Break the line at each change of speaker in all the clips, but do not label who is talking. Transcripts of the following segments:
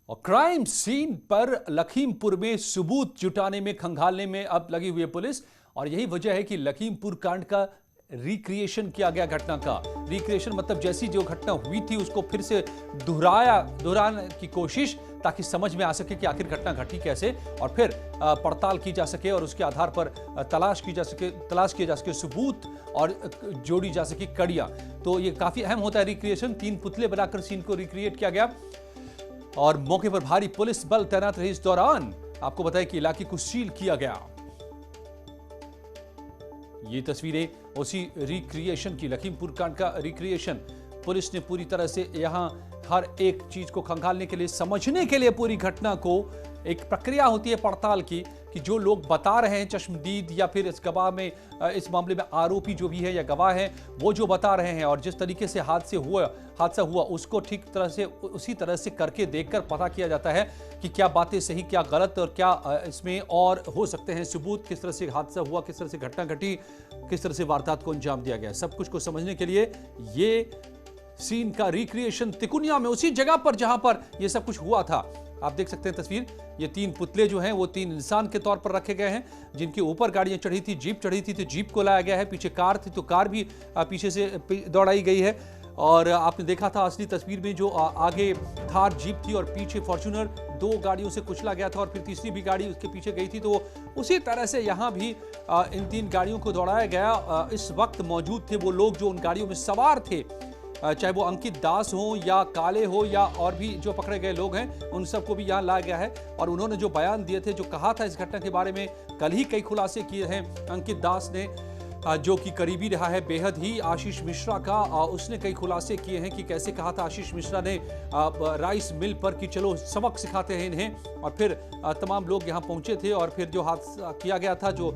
और crime scene पर लखीमपुर में सबूत जुटाने में खंगालने में अब लगी हुई है पुलिस। और यही वजह है कि लखीमपुर कांड का रिक्रिएशन किया गया। घटना का रिक्रिएशन मतलब जैसी जो घटना हुई थी उसको फिर से दोहराने की कोशिश, ताकि समझ में आ सके कि आखिर घटना घटी कैसे, और फिर पड़ताल की जा सके और उसके आधार पर तलाश किए जा सके सबूत और जोड़ी जा सके कड़ियां। तो ये काफी अहम होता है रिक्रिएशन। 3 पुतले बनाकर सीन को रिक्रिएट किया गया और मौके पर भारी पुलिस बल तैनात रही। इस दौरान आपको बताया कि इलाके को सील किया गया। ये तस्वीरें उसी रिक्रिएशन की, लखीमपुर कांड का रिक्रिएशन। पुलिस ने पूरी तरह से यहां हर एक चीज को खंगालने के लिए, समझने के लिए पूरी घटना को, एक प्रक्रिया होती है पड़ताल की कि जो लोग बता रहे हैं चश्मदीद या फिर इस गवाह में, इस मामले में आरोपी जो भी है या गवाह है, वो जो बता रहे हैं और जिस तरीके से हादसा हुआ उसको ठीक तरह से उसी तरह से करके देखकर पता किया जाता है कि क्या बातें सही क्या गलत और क्या इसमें और हो सकते हैं सबूत, किस तरह से हादसा हुआ, किस तरह से घटना घटी, किस तरह से वारदात को अंजाम दिया गया। सब कुछ को समझने के लिए ये सीन का रिक्रिएशन तिकुनिया में, उसी जगह पर जहां पर यह सब कुछ हुआ था। आप देख सकते हैं तस्वीर। ये 3 पुतले जो हैं वो 3 इंसान के तौर पर रखे गए हैं, जिनके ऊपर गाड़ियां चढ़ी थी, जीप चढ़ी थी, तो जीप को लाया गया है। पीछे कार थी तो कार भी पीछे से दौड़ाई गई है। और आपने देखा था असली तस्वीर में जो आगे थार जीप थी और पीछे फॉर्च्यूनर, 2 गाड़ियों से कुचला गया था और फिर तीसरी भी गाड़ी उसके पीछे गई थी। तो उसी तरह से यहां भी इन 3 गाड़ियों को दौड़ाया गया। इस वक्त मौजूद थे वो लोग जो उन गाड़ियों में सवार थे, चाहे वो अंकित दास हो या काले हो या और भी जो पकड़े गए लोग हैं, उन सबको भी यहाँ लाया गया है। और उन्होंने जो बयान दिए थे, जो कहा था इस घटना के बारे में, कल ही कई खुलासे किए हैं अंकित दास ने, जो कि करीबी रहा है बेहद ही आशीष मिश्रा का। उसने कई खुलासे किए हैं कि कैसे कहा था आशीष मिश्रा ने राइस मिल पर कि चलो सबक सिखाते हैं इन्हें, और फिर तमाम लोग यहाँ पहुंचे थे और फिर जो हादसा किया गया था, जो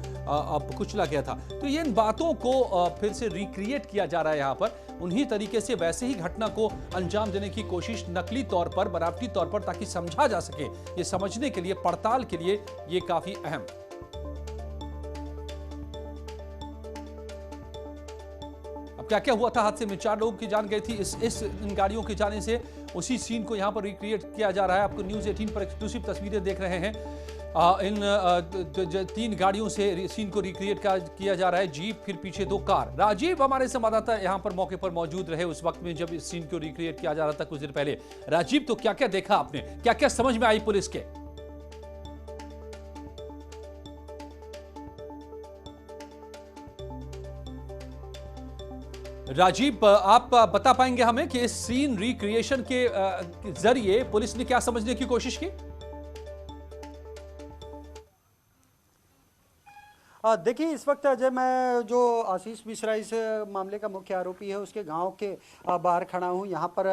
कुचला गया था। तो ये इन बातों को फिर से रिक्रिएट किया जा रहा है यहाँ पर, उन्हीं तरीके से वैसे ही घटना को अंजाम देने की कोशिश, नकली तौर पर, बनावटी तौर पर, ताकि समझा जा सके। ये समझने के लिए, पड़ताल के लिए ये काफी अहम। क्या क्या हुआ था हादसे में? 4 लोगों की जान गई थी इन गाड़ियों के जाने से। उसी सीन को यहां पर रिक्रिएट किया जा रहा है। आपको न्यूज़ 18 पर एक्सक्लूसिव तस्वीरें देख रहे हैं। इन 3 गाड़ियों से सीन को रिक्रिएट किया जा रहा है। जीप, फिर पीछे 2 कार। राजीव हमारे संवाददाता यहां पर मौके पर मौजूद रहे उस वक्त में जब इस सीन को रिक्रिएट किया जा रहा था कुछ देर पहले। राजीव, तो क्या क्या देखा आपने, क्या क्या समझ में आई पुलिस के? राजीव, आप बता पाएंगे हमें कि इस सीन रिक्रिएशन के जरिए पुलिस ने क्या समझने की कोशिश की?
देखिए, इस वक्त अजय, मैं जो आशीष मिश्रा इस मामले का मुख्य आरोपी है उसके गांव के बाहर खड़ा हूं। यहां पर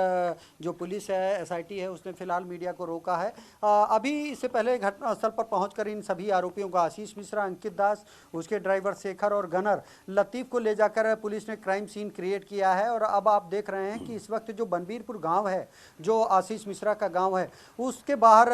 जो पुलिस है, एसआईटी है, उसने फिलहाल मीडिया को रोका है। अभी इससे पहले घटनास्थल पर पहुंचकर इन सभी आरोपियों को, आशीष मिश्रा, अंकित दास, उसके ड्राइवर शेखर और गनर लतीफ को ले जाकर पुलिस ने क्राइम सीन क्रिएट किया है। और अब आप देख रहे हैं कि इस वक्त जो बनबीरपुर गाँव है, जो आशीष मिश्रा का गाँव है, उसके बाहर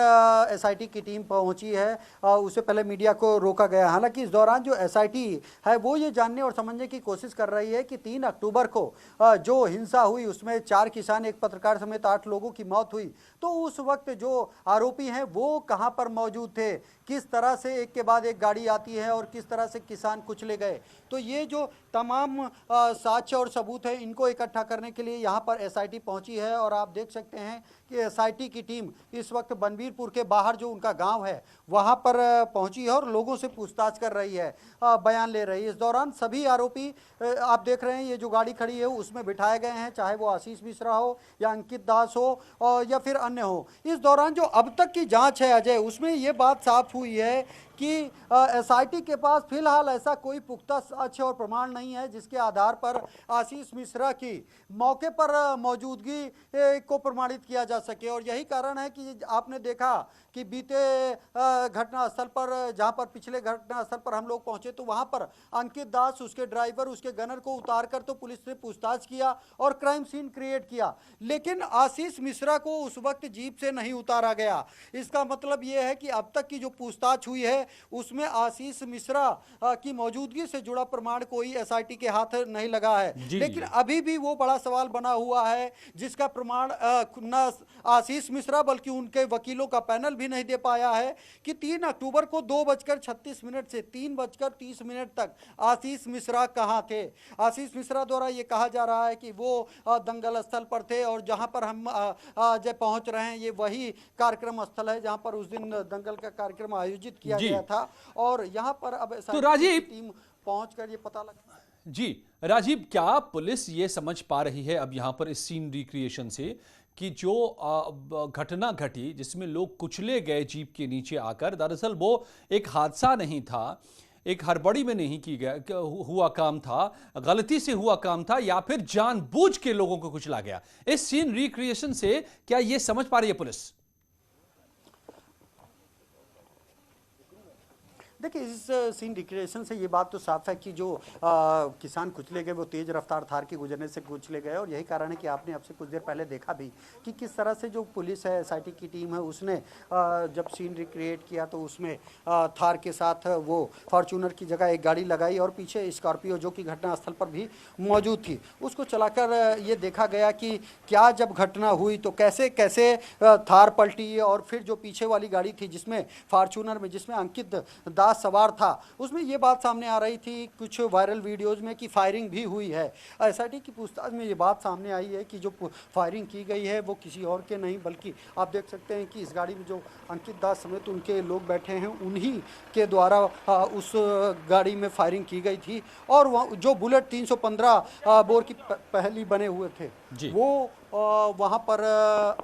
एसआईटी की टीम पहुँची है। उससे पहले मीडिया को रोका गया। हालांकि इस दौरान जो एसआईटी है वो ये जानने और समझने की कोशिश कर रही है कि 3 अक्टूबर को जो हिंसा हुई उसमें 4 किसान, एक पत्रकार समेत 8 लोगों की मौत हुई, तो उस वक्त जो आरोपी हैं वो कहां पर मौजूद थे, किस तरह से एक के बाद एक गाड़ी आती है और किस तरह से किसान कुचले गए। तो ये जो तमाम साक्ष्य और सबूत है, इनको इकट्ठा करने के लिए यहाँ पर एसआईटी पहुंची है। और आप देख सकते हैं कि एसआईटी की टीम इस वक्त बनबीरपुर के बाहर जो उनका गांव है वहां पर पहुंची है और लोगों से पूछताछ कर रही है, बयान ले रही है। इस दौरान सभी आरोपी आप देख रहे हैं, ये जो गाड़ी खड़ी है उसमें बिठाए गए हैं, चाहे वो आशीष मिश्रा हो या अंकित दास हो या फिर अन्य हो। इस दौरान जो अब तक की जांच है अजय, उसमें ये बात साफ हुई है कि एसआईटी के पास फिलहाल ऐसा कोई पुख्ता साक्ष्य और प्रमाण नहीं है जिसके आधार पर आशीष मिश्रा की मौके पर मौजूदगी को प्रमाणित किया जा सके। और यही कारण है कि आपने देखा कि बीते घटनास्थल पर, जहां पर पिछले घटनास्थल पर हम लोग पहुंचे, तो वहां पर अंकित दास, उसके ड्राइवर, उसके गनर को उतारकर तो पुलिस ने पूछताछ किया और क्राइम सीन क्रिएट किया, लेकिन आशीष मिश्रा को उस वक्त जीप से नहीं उतारा गया। इसका मतलब यह है कि अब तक की जो पूछताछ हुई है उसमें आशीष मिश्रा की मौजूदगी से जुड़ा प्रमाण कोई एसआईटी के हाथ नहीं लगा है। लेकिन अभी भी वो बड़ा सवाल बना हुआ है जिसका प्रमाण न आशीष मिश्रा बल्कि उनके वकीलों का पैनल भी नहीं दे पाया है कि 3 अक्टूबर को 2:36 से 3:30 तक आशीष मिश्रा कहां थे। आशीष मिश्रा द्वारा ये कहा जा रहा है कि वो दंगल स्थल पर थे और जहां पर हम जब पहुंच रहे हैं ये वही कार्यक्रम स्थल है जहां पर उस दिन दंगल का कार्यक्रम आयोजित किया गया था। और यहां पर अब
तो राजीव
टीम पहुंचकर ये पता लगा।
जी राजीव, क्या पुलिस ये समझ पा रही है अब यहाँ पर इस सीन रिक्रिएशन से कि जो घटना घटी जिसमें लोग कुचले गए जीप के नीचे आकर, दरअसल वो एक हादसा नहीं था, एक हड़बड़ी में नहीं की गया हुआ काम था, गलती से हुआ काम था, या फिर जानबूझ के लोगों को कुचला गया? इस सीन रिक्रिएशन से क्या ये समझ पा रही है पुलिस?
देखिए, इस सीन रिक्रिएशन से ये बात तो साफ है कि जो किसान कुचले गए वो तेज रफ्तार थार के गुजरने से कुचले गए। और यही कारण है कि आपने अब से कुछ देर पहले देखा भी कि किस तरह से जो पुलिस है, एसआईटी की टीम है, उसने जब सीन रिक्रिएट किया तो उसमें थार के साथ वो फॉर्चूनर की जगह एक गाड़ी लगाई और पीछे स्कॉर्पियो जो कि घटनास्थल पर भी मौजूद थी उसको चलाकर ये देखा गया कि क्या जब घटना हुई तो कैसे कैसे थार पलटी और फिर जो पीछे वाली गाड़ी थी जिसमें फॉर्चूनर में जिसमें अंकित दास सवार था उसमें ये बात सामने आ रही थी कुछ वायरल वीडियोस में कि फायरिंग भी हुई है। एसआईटी की पूछताछ में ये बात सामने आई है कि जो फायरिंग की गई है वो किसी और के नहीं बल्कि आप देख सकते हैं कि इस गाड़ी में जो अंकित दास समेत उनके लोग बैठे हैं उन्हीं के द्वारा उस गाड़ी में फायरिंग की गई थी। और जो बुलेट 315 बोर की पहली बने हुए थे वो वहाँ पर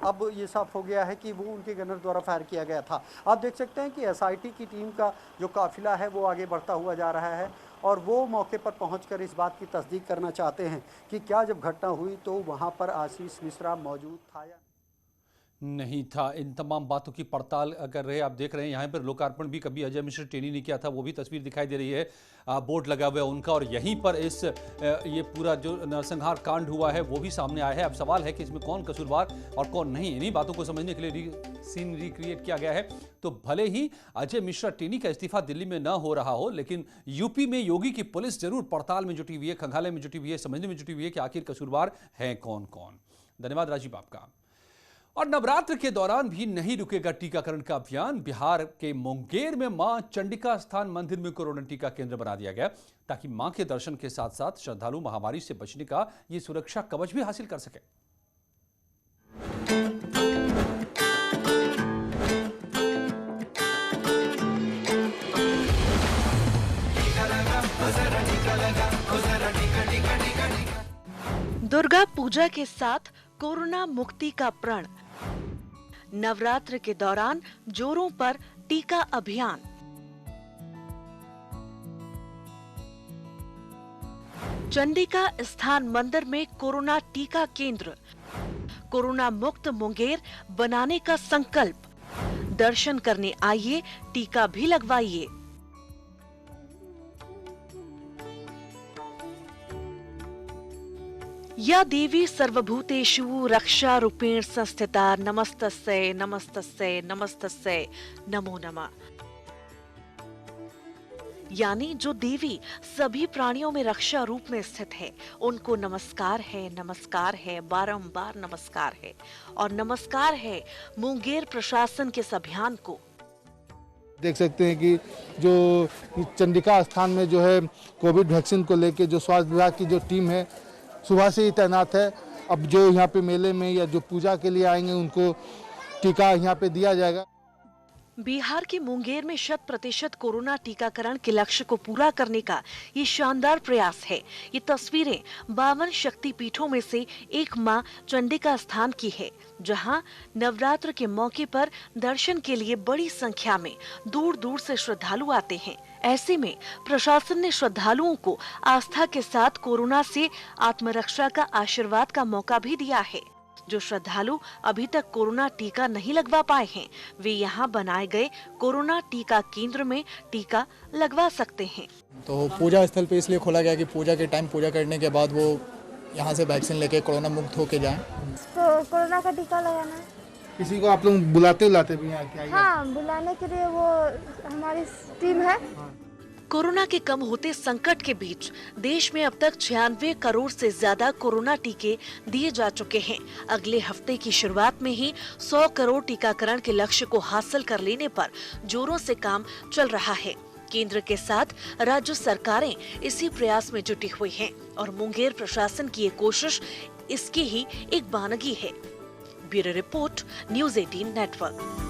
अब ये साफ हो गया है कि वो उनके गनर द्वारा फायर किया गया था। आप देख सकते हैं कि एसआईटी की टीम का जो काफिला है वो आगे बढ़ता हुआ जा रहा है और वो मौके पर पहुंचकर इस बात की तस्दीक करना चाहते हैं कि क्या जब घटना हुई तो वहाँ पर आशीष मिश्रा मौजूद था या
नहीं था। इन तमाम बातों की पड़ताल कर रहे हैं। आप देख रहे हैं यहाँ पर लोकार्पण भी कभी अजय मिश्र टेनी ने किया था, वो भी तस्वीर दिखाई दे रही है, बोर्ड लगा हुआ है उनका, और यहीं पर इस ये पूरा जो नरसंहार कांड हुआ है वो भी सामने आया है। अब सवाल है कि इसमें कौन कसूरवार और कौन नहीं। इन्हीं बातों को समझने के लिए सीन रिक्रिएट किया गया है। तो भले ही अजय मिश्रा टेनी का इस्तीफा दिल्ली में न हो रहा हो, लेकिन यूपी में योगी की पुलिस जरूर पड़ताल में जुटी हुई है, खंगाले में जुटी हुई है, समझने में जुटी हुई है कि आखिर कसूरवार हैं कौन कौन। धन्यवाद राजीव आपका। और नवरात्र के दौरान भी नहीं रुकेगा टीकाकरण का अभियान। बिहार के मुंगेर में मां चंडिका स्थान मंदिर में कोरोना टीका केंद्र बना दिया गया ताकि मां के दर्शन के साथ साथ श्रद्धालु महामारी से बचने का ये सुरक्षा कवच भी हासिल कर सके।
दुर्गा पूजा के साथ कोरोना मुक्ति का प्रण। नवरात्र के दौरान जोरों पर टीका अभियान। चंडिका स्थान मंदिर में कोरोना टीका केंद्र। कोरोना मुक्त मुंगेर बनाने का संकल्प। दर्शन करने आइए, टीका भी लगवाइए। या देवी सर्वभूतेषु रक्षा रूपेण संस्थिता नमस्तस्यै नमस्तस्यै नमस्तस्यै नमो नमः। यानी जो देवी सभी प्राणियों में रक्षा रूप में स्थित है उनको नमस्कार है, बारंबार नमस्कार है। और नमस्कार है मुंगेर प्रशासन के इस अभियान को।
देख सकते हैं कि जो चंडिका स्थान में जो है कोविड वैक्सीन को लेके जो स्वास्थ्य विभाग की जो टीम है सुबह से ही तैनात है। अब जो यहाँ पे मेले में या जो पूजा के लिए आएंगे उनको टीका यहाँ पे दिया जाएगा।
बिहार के मुंगेर में 100% कोरोना टीकाकरण के लक्ष्य को पूरा करने का ये शानदार प्रयास है। ये तस्वीरें 52 शक्तिपीठों में से एक मां चंडिका स्थान की है, जहां नवरात्र के मौके पर दर्शन के लिए बड़ी संख्या में दूर दूर से श्रद्धालु आते हैं। ऐसे में प्रशासन ने श्रद्धालुओं को आस्था के साथ कोरोना से आत्मरक्षा का आशीर्वाद का मौका भी दिया है। जो श्रद्धालु अभी तक कोरोना टीका नहीं लगवा पाए हैं वे यहाँ बनाए गए कोरोना टीका केंद्र में टीका लगवा सकते हैं।
तो पूजा स्थल पे इसलिए खोला गया कि पूजा के टाइम पूजा करने के बाद वो यहाँ से वैक्सीन लेके कोरोना मुक्त होके जाएं।
कोरोना का टीका लगाना
किसी को आप लोग बुलाते भी हैं क्या?
हाँ, बुलाने के लिए वो हमारी टीम है।
कोरोना के कम होते संकट के बीच देश में अब तक 96 करोड़ से ज्यादा कोरोना टीके दिए जा चुके हैं। अगले हफ्ते की शुरुआत में ही 100 करोड़ टीकाकरण के लक्ष्य को हासिल कर लेने पर जोरों से काम चल रहा है। केंद्र के साथ राज्य सरकारें इसी प्रयास में जुटी हुई हैं और मुंगेर प्रशासन की ये कोशिश इसकी ही एक बानगी है। Bureau report, news 18 network.